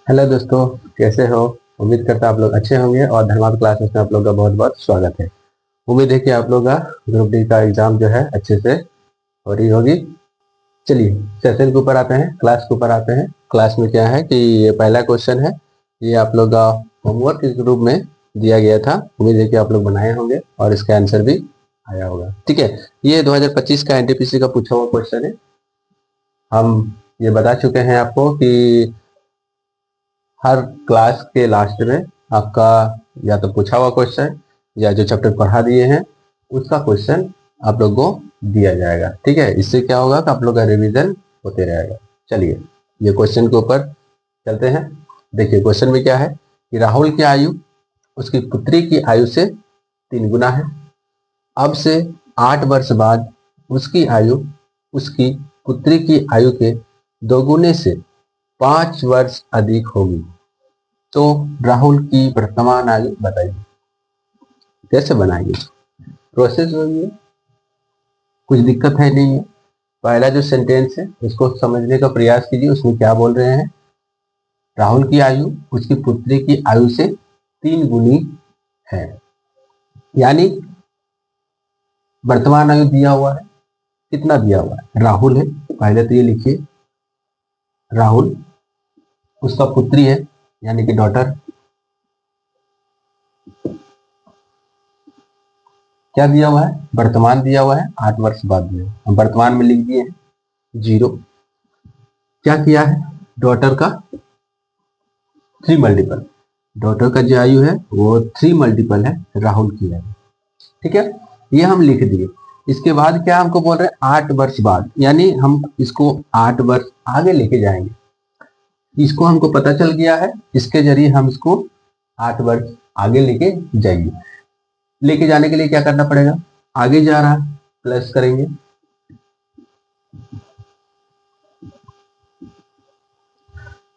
Hello दोस्तों, कैसे हो। उम्मीद करता आप लोग अच्छे होंगे और धर्मार्थ क्लासेस में आप लोग का बहुत बहुत स्वागत है। उम्मीद है कि आप लोग का ग्रुप डी का एग्जाम जो है अच्छे से हो रही होगी। चलिए सेशन के ऊपर आते हैं, क्लास के ऊपर आते हैं। क्लास में क्या है कि ये पहला क्वेश्चन है, ये आप लोग का होमवर्क इस ग्रुप में दिया गया था। उम्मीद है कि आप लोग बनाए होंगे और इसका आंसर भी आया होगा। ठीक है, ये 2025 का एनटीपीसी का पूछा हुआ क्वेश्चन है। हम ये बता चुके हैं आपको कि हर क्लास के लास्ट में आपका या तो पूछा हुआ क्वेश्चन या जो चैप्टर पढ़ा दिए हैं उसका क्वेश्चन आप लोग को दिया जाएगा। ठीक है, इससे क्या होगा कि आप लोग का रिवीजन होते रहेगा। चलिए ये क्वेश्चन के ऊपर चलते हैं। देखिए क्वेश्चन में क्या है कि राहुल की आयु उसकी पुत्री की आयु से 3 गुना है। अब से 8 वर्ष बाद उसकी आयु उसकी पुत्री की आयु के 2 गुने से 5 वर्ष अधिक होगी। तो राहुल की वर्तमान आयु बताइए। कैसे बनाएंगे, प्रोसेस होगी, कुछ दिक्कत है नहीं है। पहला जो सेंटेंस है उसको समझने का प्रयास कीजिए। उसमें क्या बोल रहे हैं, राहुल की आयु उसकी पुत्री की आयु से 3 गुनी है, यानी वर्तमान आयु दिया हुआ है। कितना दिया हुआ है, राहुल है, पहले तो ये लिखिए राहुल, उसका पुत्री है यानी कि डॉटर। क्या दिया हुआ है, वर्तमान दिया हुआ है, 8 वर्ष बाद दिया हुआ है। हम वर्तमान में लिख दिए 0। क्या किया है, डॉटर का 3 मल्टीपल, डॉटर का जो आयु है वो 3 मल्टीपल है राहुल की आयु। ठीक है, ये हम लिख दिए। इसके बाद क्या हमको बोल रहे हैं, 8 वर्ष बाद, यानी हम इसको 8 वर्ष आगे लेके जाएंगे। इसको हमको पता चल गया है, इसके जरिए हम इसको 8 वर्ष आगे लेके जाएंगे। लेके जाने के लिए क्या करना पड़ेगा, आगे जा रहा है प्लस करेंगे,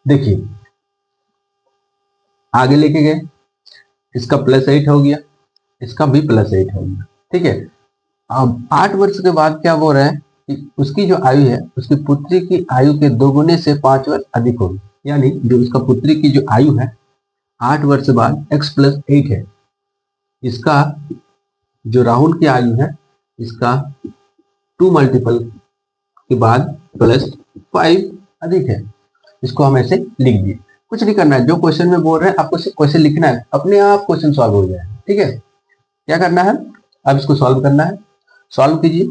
देखिए आगे लेके गए, इसका +8 हो गया, इसका भी +8 हो गया। ठीक है, अब 8 वर्ष के बाद क्या बोल रहे हैं कि उसकी जो आयु है उसकी पुत्री की आयु के 2 गुने से 5 वर्ष अधिक होगी। यानी जो उसका पुत्री की जो आयु है 8 वर्ष बाद x+8 है, इसका जो राहुल की आयु है इसका 2 मल्टीपल के बाद +5 अधिक है। इसको हम ऐसे लिख दिए। कुछ नहीं करना है, जो क्वेश्चन में बोल रहे हैं आपको क्वेश्चन लिखना है, अपने आप क्वेश्चन सॉल्व हो जाए। ठीक है, क्या करना है, अब इसको सॉल्व करना है। सॉल्व कीजिए,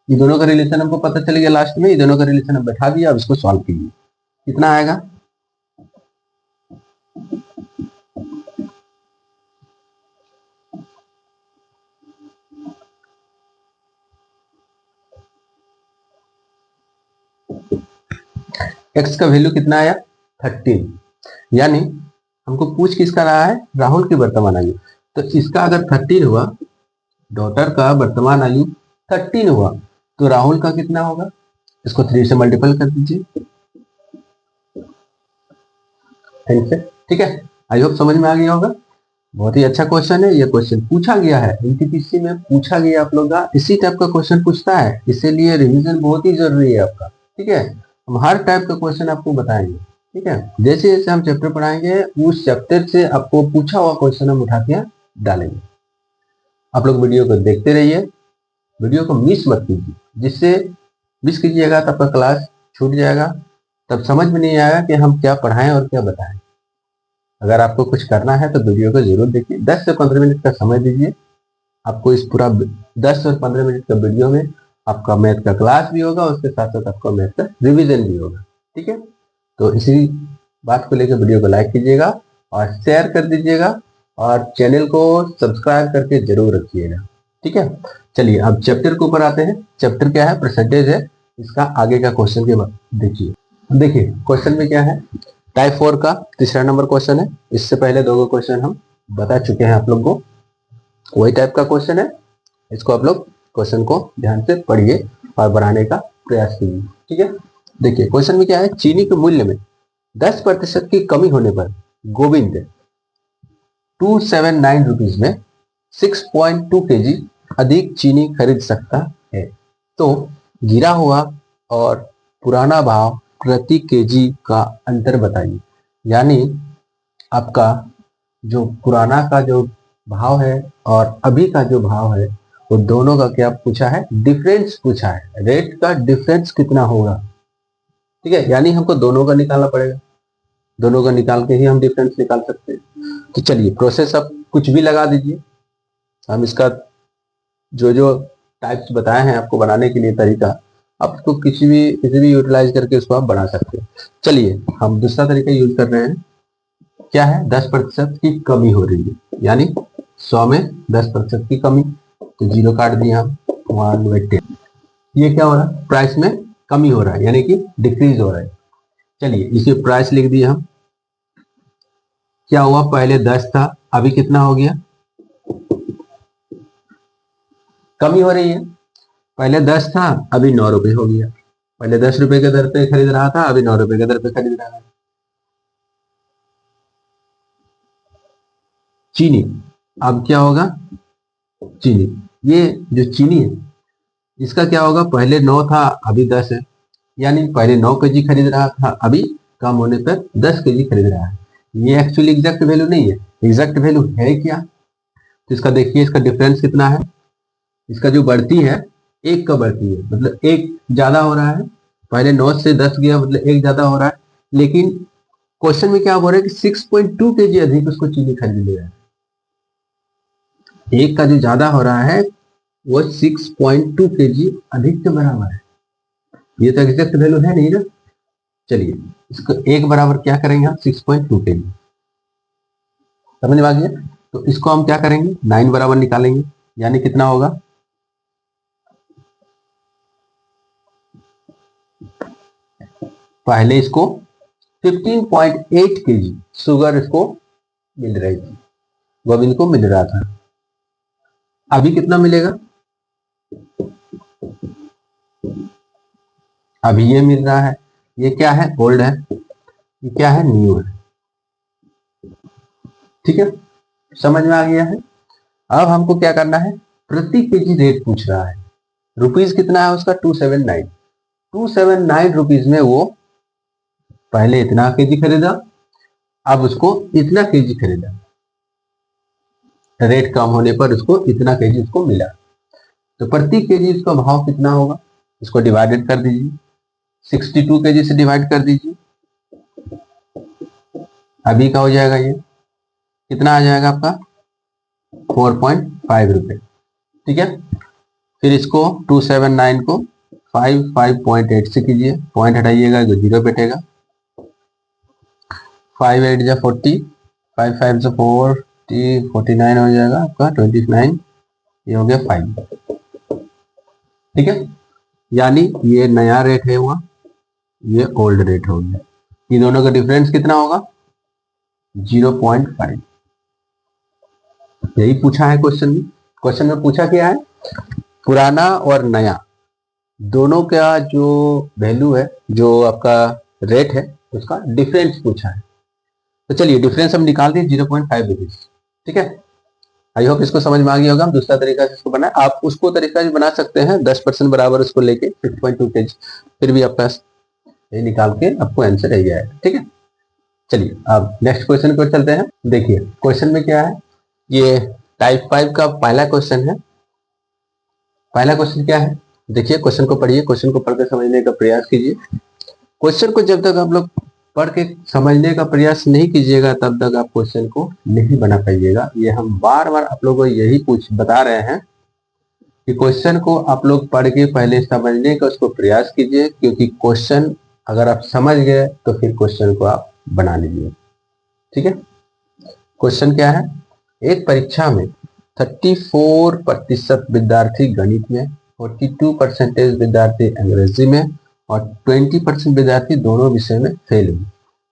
ये दोनों का रिलेशन हमको पता चल गया। लास्ट में ये दोनों का रिलेशन हम बैठा दिया। अब इसको सॉल्व कीजिए, कितना आएगा, x का वैल्यू कितना आया 13, यानी हमको पूछ किसका रहा है, राहुल की वर्तमान आयु। तो इसका अगर 13 हुआ, डॉटर का वर्तमान आयु 13 हुआ, तो राहुल का कितना होगा, इसको 3 से मल्टीपल कर दीजिए। ठीक है, आई होप समझ में आ गया होगा। बहुत ही अच्छा क्वेश्चन है, ये क्वेश्चन पूछा गया है एनटीपीसी में, पूछा गया आप लोग का इसी टाइप का क्वेश्चन पूछता है, इसीलिए रिवीजन बहुत ही जरूरी है आपका। ठीक है, हम हर टाइप का क्वेश्चन आपको बताएंगे। ठीक है, जैसे जैसे हम चैप्टर पढ़ाएंगे उस चैप्टर से आपको पूछा हुआ क्वेश्चन हम उठा के डालेंगे। आप लोग वीडियो को देखते रहिए, वीडियो को मिस मत कीजिए, जिससे मिस कीजिएगा तो आपका क्लास छूट जाएगा, तब समझ में नहीं आएगा कि हम क्या पढ़ाएं और क्या बताएं। अगर आपको कुछ करना है तो वीडियो को जरूर देखिए, 10 से 15 मिनट का समय दीजिए। आपको इस पूरा 10 और 15 मिनट का वीडियो में आपका मैथ का क्लास भी होगा, उसके साथ साथ आपका मैथ का रिवीजन भी होगा। ठीक है, तो इसी बात को लेकर वीडियो को लाइक कीजिएगा और शेयर कर दीजिएगा और चैनल को सब्सक्राइब करके जरूर रखिएगा। ठीक है, चलिए अब चैप्टर के ऊपर आते हैं। चैप्टर क्या है, परसेंटेज है। इसका आगे का क्वेश्चन के बाद देखिए। देखिए क्वेश्चन में क्या है, टाइप 4 का तीसरा नंबर क्वेश्चन है। इससे पहले 2 क्वेश्चन हम बता चुके हैं आप लोग को, वही टाइप का क्वेश्चन है। इसको आप लोग क्वेश्चन को ध्यान से पढ़िए और बनाने का प्रयास कीजिए। ठीक है, देखिए क्वेश्चन में क्या है, चीनी के मूल्य में 10% की कमी होने पर गोविंद 279 रुपीज में 6.2 kg अधिक चीनी खरीद सकता है। तो गिरा हुआ और पुराना भाव प्रति केजी का अंतर बताइए। यानी आपका जो पुराना का जो भाव है और अभी का जो भाव है वो दोनों का क्या पूछा है, डिफरेंस पूछा है। रेट का डिफरेंस कितना होगा, ठीक है। यानी हमको दोनों का निकालना पड़ेगा, दोनों का निकाल के ही हम डिफरेंस निकाल सकते हैं। तो चलिए प्रोसेस आप कुछ भी लगा दीजिए, हम इसका जो जो टाइप्स बताए हैं आपको बनाने के लिए तरीका, आप उसको किसी भी यूटिलाइज करके उसको आप बना सकते हैं। चलिए हम दूसरा तरीका यूज कर रहे हैं, क्या है, 10% की कमी हो रही है, यानी 100 में 10% की कमी, तो 0 काट दिया हम, 1/10। ये क्या हो रहा है, प्राइस में कमी हो रहा है, यानी कि डिक्रीज हो रहा है। चलिए इसे प्राइस लिख दिया हम। क्या हुआ, पहले 10 था, अभी कितना हो गया, कमी हो रही है। पहले 10 था, अभी 9 रुपए हो गया। पहले 10 रुपए के दर पे खरीद रहा था, अभी 9 रुपए के दर पे खरीद रहा है। चीनी, अब क्या होगा, चीनी, ये जो चीनी है इसका क्या होगा, पहले 9 था अभी 10 है, यानी पहले 9 केजी खरीद रहा था, अभी कम होने पर 10 केजी खरीद रहा है। ये एक्चुअली एग्जैक्ट वैल्यू नहीं है, एग्जैक्ट वैल्यू है क्या, तो इसका देखिए, इसका डिफरेंस कितना है, इसका जो बढ़ती है, एक का बढ़ती है, मतलब एक ज्यादा हो रहा है। पहले 9 से 10 गया, मतलब एक ज्यादा हो रहा है। लेकिन क्वेश्चन में क्या बोल रहा है कि 6.2 केजी अधिक उसको चीनी खरीद ले रहा है। एक का जो ज्यादा हो रहा है वो 6.2 केजी अधिक के बराबर है। ये तो एग्जैक्ट वैल्यू है नहीं ना। चलिए इसको एक बराबर क्या करेंगे हम, 6.2 केजी, समझ में आ गया। तो इसको हम क्या करेंगे, 9 बराबर निकालेंगे, यानी कितना होगा, पहले इसको 15.8 केजी शुगर इसको मिल रही थी, गोविंद को मिल रहा था। अभी कितना मिलेगा, अभी ये मिल रहा है। ये क्या है, ओल्ड है, ये क्या है, न्यू है। ठीक है, समझ में आ गया है। अब हमको क्या करना है, प्रति केजी रेट पूछ रहा है। रुपीज कितना है उसका, 279। 279 रुपीज में वो पहले इतना केजी खरीदा, अब उसको इतना केजी खरीदा, रेट कम होने पर उसको इतना केजी उसको मिला। तो प्रति केजी इसका भाव कितना होगा, इसको डिवाइडेड कर दीजिए, 62 केजी से डिवाइड कर दीजिए, अभी का हो जाएगा, ये कितना आ जाएगा आपका, 4.5 रुपए। ठीक है, फिर इसको 279 को 5.8 से कीजिए, पॉइंट हटाइएगा तो 0 बैठेगा, 5 8 जा 40, 5 5 जा 40, 49 हो जाएगा आपका 29, ये हो गया 5। ठीक है, यानी ये नया रेट है हुआ, ये ओल्ड रेट हो गया। ये दोनों का डिफरेंस कितना होगा, 0.5। यही पूछा है क्वेश्चन में। क्वेश्चन में पूछा क्या है, पुराना और नया दोनों का जो वैल्यू है, जो आपका रेट है, उसका डिफरेंस पूछा है। तो चलिए डिफरेंस हम निकाल दें, 0.5 रुपीज। ठीक है, आई होप इसको समझ में आ गया होगा। हम दूसरा तरीका से इसको बनाए, आप उसको तरीका भी बना सकते हैं, 10% बराबर उसको लेके 6.2 केजी, फिर भी आपका ये निकाल के आपको आंसर आ जाएगा। ठीक है, चलिए अब नेक्स्ट क्वेश्चन को चलते हैं। देखिए क्वेश्चन में क्या है, ये टाइप 5 का पहला क्वेश्चन है। पहला क्वेश्चन क्या है, देखिए क्वेश्चन को पढ़िए, क्वेश्चन को पढ़कर समझने का प्रयास कीजिए। क्वेश्चन को जब तक आप लोग पढ़ के समझने का प्रयास नहीं कीजिएगा तब तक आप क्वेश्चन को नहीं बना पाइएगा। ये हम बार बार आप लोगों को यही बता रहे हैं कि क्वेश्चन को आप लोग पढ़ के पहले समझने का उसको प्रयास कीजिए, क्योंकि क्वेश्चन अगर आप समझ गए तो फिर क्वेश्चन को आप बना लीजिए। ठीक है, क्वेश्चन क्या है, एक परीक्षा में 34% विद्यार्थी गणित में, 42% विद्यार्थी अंग्रेजी में और 20% विद्यार्थी दोनों विषय में फेल हुए,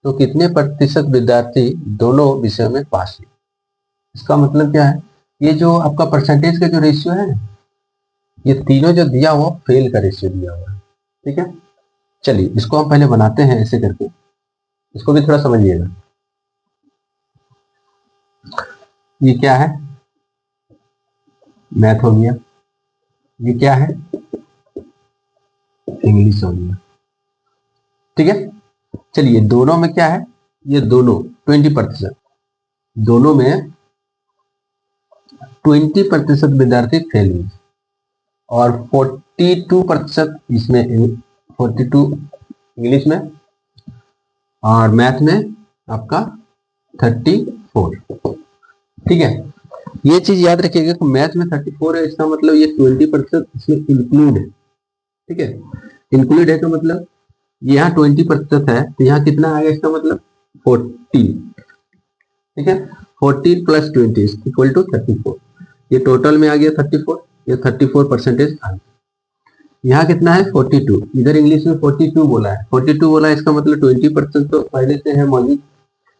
तो कितने प्रतिशत विद्यार्थी दोनों विषयों में पास हुए। इसका मतलब क्या है, ये जो आपका परसेंटेज का जो रेशियो है, ये तीनों जो दिया हुआ फेल का रेशियो दिया हुआ है। ठीक है, चलिए इसको हम पहले बनाते हैं ऐसे करके, इसको भी थोड़ा समझिएगा। ये क्या है, मैथ हो गया, ये क्या है, इंग्लिश हो गया, ठीक है। चलिए दोनों में क्या है, ये दोनों 20%, दोनों में 20% विद्यार्थी फेल हुए और 42% इसमें 42 इंग्लिश में और मैथ में आपका 34। ठीक है, ये चीज याद रखिएगा कि मैथ में 34 है, इसका मतलब ये 20% इसमें इंक्लूड है। ठीक है, इंक्लूड है का मतलब यहाँ 20% है तो यहाँ कितना आएगा, इसका मतलब 14। ठीक है, 14 प्लस 20 इक्वल टू 34। ये टोटल में आ गया 34, ये 34% आ गया। यहाँ कितना है 42, इधर इंग्लिश में 42 बोला है, 42 बोला है, इसका मतलब 20% तो पहले से है मौजूद,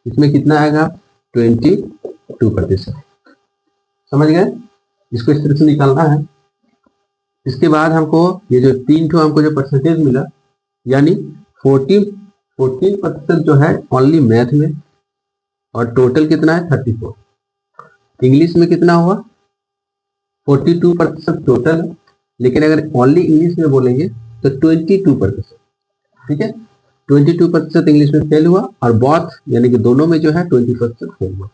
इसमें कितना आएगा 22%। समझ गए, इसको इस तरह से निकालना है। इसके बाद हमको ये जो 3 ठो हमको जो परसेंटेज मिला, यानी 14% जो है ओनली मैथ में और टोटल कितना है 34। इंग्लिश में कितना हुआ 42% टोटल है, लेकिन अगर ओनली इंग्लिश में बोलेंगे तो 22%। ठीक है, 22% इंग्लिश में फेल हुआ और बोथ यानी कि दोनों में जो है 20% फेल हुआ।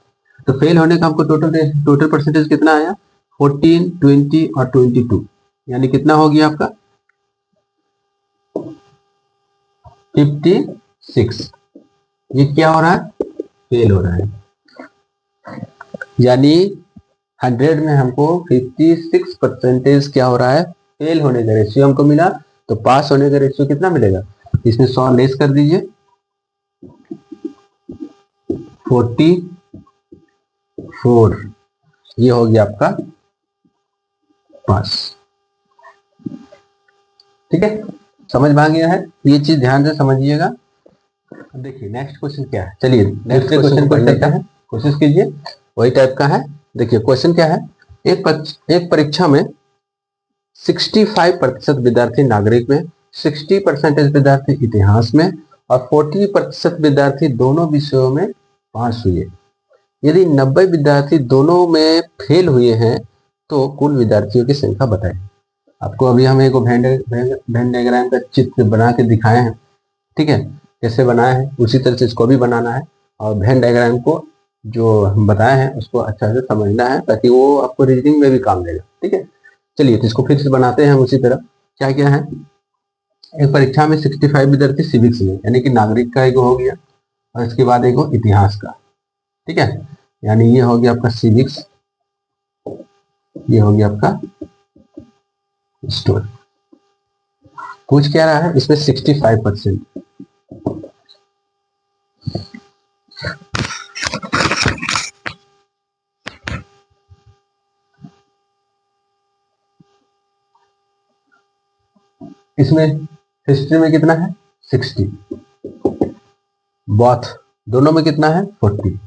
तो फेल होने का हमको टोटल परसेंटेज कितना आया 14, 20 और 22, यानी कितना हो गया आपका 56। ये क्या हो रहा है, फेल हो रहा है, यानी 100 में हमको 56% क्या हो रहा है, फेल होने का रेशियो हमको मिला। तो पास होने का रेशियो कितना मिलेगा, इसमें 100 लेस कर दीजिए, 44, ये हो गया आपका पास। ठीक है, समझ में आ गया है, ये चीज ध्यान से समझिएगा। देखिए नेक्स्ट क्वेश्चन क्या है, चलिए नेक्स्ट क्वेश्चन को करता है, कोशिश कीजिए, वही टाइप का है। देखिए क्वेश्चन क्या है, एक परीक्षा में 65% विद्यार्थी नागरिक में, 60% विद्यार्थी इतिहास में और 40% विद्यार्थी दोनों विषयों में पास हुए। यदि 90 विद्यार्थी दोनों में फेल हुए हैं तो कुल विद्यार्थियों की संख्या बताएं। आपको अभी हम एक वेन डायग्राम का चित्र बना के दिखाए हैं। ठीक है, कैसे बनाए हैं उसी तरह से इसको भी बनाना है और वेन डायग्राम को जो हम बताए हैं उसको अच्छा से समझना है ताकि वो आपको रीजनिंग में भी काम देगा। ठीक है, चलिए तो इसको फिर से बनाते हैं हम उसी तरह। क्या क्या है, एक परीक्षा में 65 विद्यार्थी सिविक्स में, यानी कि नागरिक का एक हो गया और इसके बाद एक हो इतिहास का। ठीक है, यानी ये हो गया आपका सिविक्स, ये हो गया आपका स्टोरी। पूछ क्या रहा है इसमें 65%। इसमें हिस्ट्री में कितना है 60, बॉथ दोनों में कितना है 40।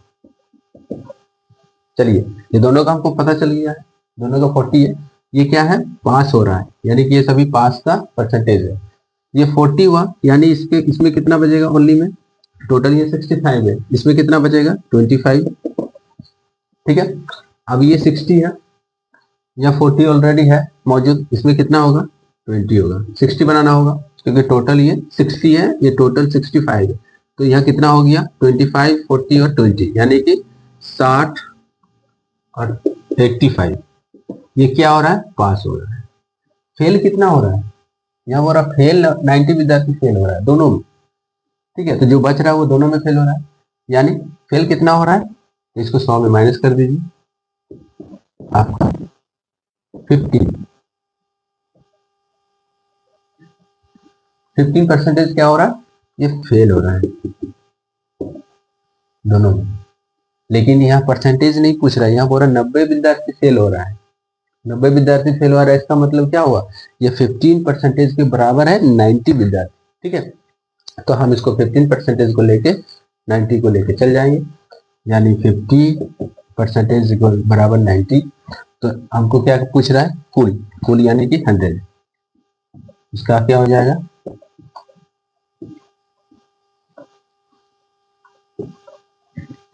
चलिए ये दोनों का हमको पता चल गया है, दोनों का 40 है, ये क्या है पास हो रहा है, यानी कि ये सभी पास का परसेंटेज है। ये 40 हुआ, यानी इसमें कितना बचेगा ओनली में, टोटल ये 65 है, इसमें कितना बचेगा 25। ठीक है, अब ये 60 है या 40 ऑलरेडी है मौजूद, इसमें कितना होगा 20 होगा, 60 बनाना होगा क्योंकि टोटल ये 60 है, ये टोटल 65 है। तो यहाँ कितना हो गया 25, 40 और 20, यानी कि 60 और 85। ये क्या हो रहा है पास हो रहा है। फेल कितना हो रहा है, यहाँ हो रहा फेल 90 विद्यार्थी फेल हो रहा है दोनों में। ठीक है, तो जो बच रहा है वो दोनों में फेल हो रहा है, यानी फेल कितना हो रहा है, तो इसको 100 में माइनस कर दीजिए, आपका 15% क्या हो रहा है, ये फेल हो रहा है दोनों में। लेकिन यहाँ परसेंटेज नहीं पूछ रहा है, यहाँ बोल रहा 90 विद्यार्थी फेल हो रहा है, 90 विद्यार्थी फेल हो रहा है, इसका मतलब क्या हुआ, ये 15% के बराबर है 90 विद्यार्थी। ठीक है, तो हम इसको 15% को लेके 90 को लेके चल जाएंगे, यानी 50% बराबर 90। तो हमको क्या पूछ रहा है कुल यानी कि 100, इसका क्या हो जाएगा,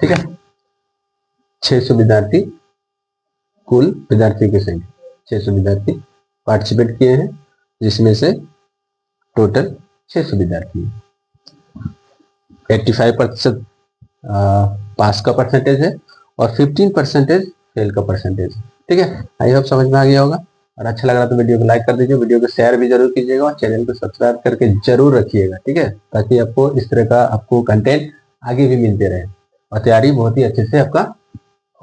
ठीक है 600 विद्यार्थी, कुल विद्यार्थी की संख्या 600 विद्यार्थी पार्टिसिपेट किए हैं, जिसमें से टोटल 600 विद्यार्थी है। 85% पास का परसेंटेज है और 15% फेल का परसेंटेज। ठीक है, आई होप समझ में आ गया होगा। और अच्छा लग रहा तो वीडियो को लाइक कर दीजिए, वीडियो को शेयर भी जरूर कीजिएगा और चैनल को सब्सक्राइब करके जरूर रखिएगा। ठीक है, ताकि आपको इस तरह का आपको कंटेंट आगे भी मिलते रहे और तैयारी बहुत ही अच्छे से आपका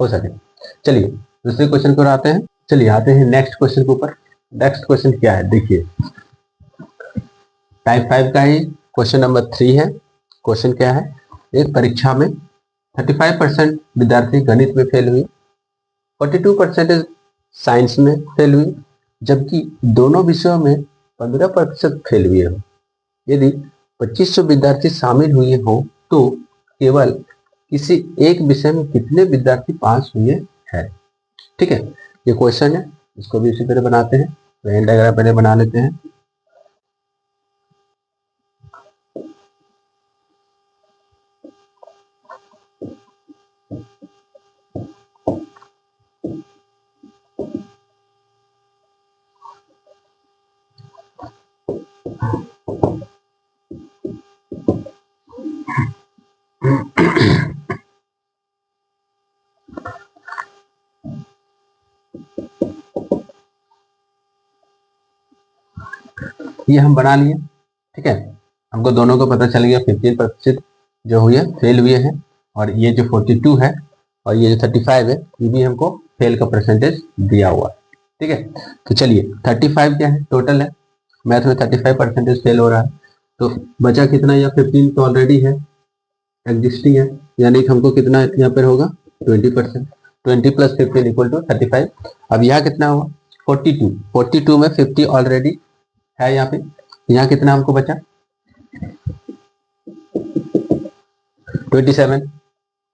हो सके। चलिए दूसरे क्वेश्चन को आते हैं। चलिए आते हैं नेक्स्ट क्वेश्चन के ऊपर। नेक्स्ट क्वेश्चन क्या है, देखिए टाइप 5 का ही क्वेश्चन नंबर 3 है। क्वेश्चन क्या है, एक परीक्षा में 35% विद्यार्थी गणित में फेल हुई, 42% साइंस में फेल हुई, जबकि दोनों विषयों में 15% फेल हुए हो। यदि 2500 विद्यार्थी शामिल हुए हो तो केवल किसी एक विषय में कितने विद्यार्थी पास हुए हैं। ठीक है, ये क्वेश्चन है, इसको भी इसी तरह बनाते हैं। वेन डायग्राम पहले बना लेते हैं। ये हम बना लिए। ठीक है, हमको दोनों को पता चल गया 15% जो हुए फेल हुए हैं और ये जो 42 है और ये जो 35 है ये भी हमको फेल का परसेंटेज दिया हुआ है। ठीक है, तो चलिए 35 क्या है, टोटल है। मैथ में 35% फेल हो रहा है, तो बचा कितना, या 15 तो ऑलरेडी है, एग्जिस्टिंग है, यानी कि हमको कितना यहाँ पर होगा 20%। 20 + 15 = 35। अब यहाँ कितना हुआ 42, 42 में 50 ऑलरेडी है यहाँ पे। यहाँ कितना हमको बचा 27।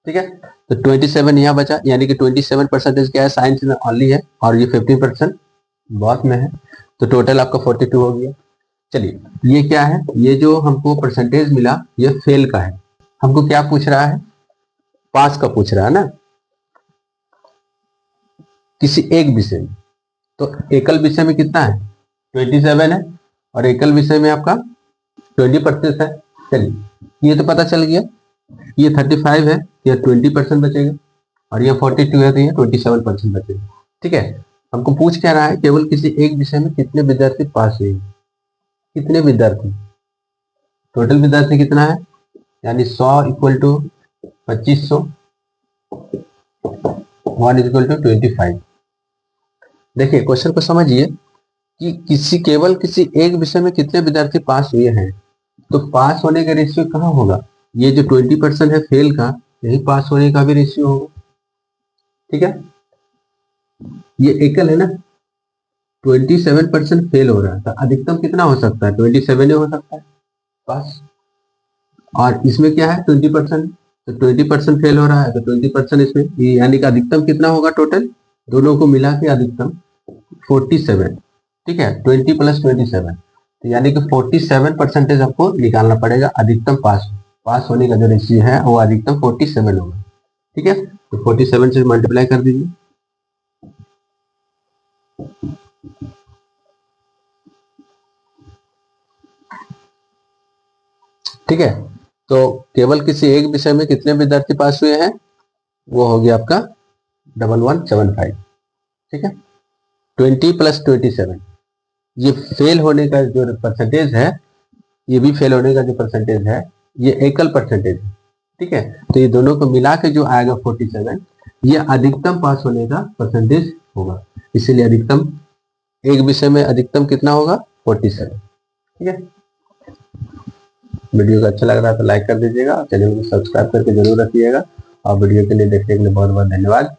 ठीक है, तो 27 यहाँ बचा, यानी कि 27% क्या है, साइंस में ऑनली है और ये 15% बहुत में है, तो टोटल आपका 42 हो गया। चलिए ये क्या है, ये जो हमको परसेंटेज मिला ये फेल का है। हमको क्या पूछ रहा है, पास का पूछ रहा है ना, किसी एक विषय में। तो एकल विषय में कितना है 27 है और एकल विषय में आपका 20% है। चलिए ये तो पता चल गया, ये 35 है, ये 20% बचेगा और ये 42 है तो ये 27% बचेगा। ठीक है, हमको पूछ क्या रहा है, केवल किसी एक विषय में कितने विद्यार्थी पास हुए, कितने विद्यार्थी, टोटल विद्यार्थी कितना है, यानी 100 = 2500, 1 = 25। देखिए क्वेश्चन को समझिए कि केवल किसी एक विषय में कितने विद्यार्थी पास हुए हैं, तो पास होने का रेशियो कहाँ होगा, ये जो 20% है फेल का, यही पास होने का भी रेशियो होगा। ठीक है, ये एकल है ना, 27% फेल हो रहा है, तो अधिकतम कितना हो सकता है 27 हो सकता है पास। और इसमें क्या है 20%, तो 20% फेल हो रहा है तो 20% इसमें, यानी कि अधिकतम कितना होगा, टोटल दोनों को मिला के अधिकतम 47। ठीक है, 20 + 27, तो यानी कि 47% आपको निकालना पड़ेगा अधिकतम पास होने का जो रेशियो है वो अधिकतम 47 होगा। ठीक है, तो 47 से मल्टीप्लाई कर दीजिए। ठीक है, तो केवल किसी एक विषय में कितने विद्यार्थी पास हुए हैं, वो हो गया आपका 1175। ठीक है, 20 + 27, ये फेल होने का जो परसेंटेज है, ये भी फेल होने का जो परसेंटेज है ये एकल परसेंटेज है। ठीक है, तो ये दोनों को मिला के जो आएगा 47, ये अधिकतम पास होने का परसेंटेज होगा, इसीलिए अधिकतम एक विषय में अधिकतम कितना होगा 47। ठीक है, वीडियो को अच्छा लग रहा है तो लाइक कर दीजिएगा, चैनल को सब्सक्राइब करके जरूर रखिएगा और वीडियो के लिए देखने के लिए बहुत बहुत धन्यवाद।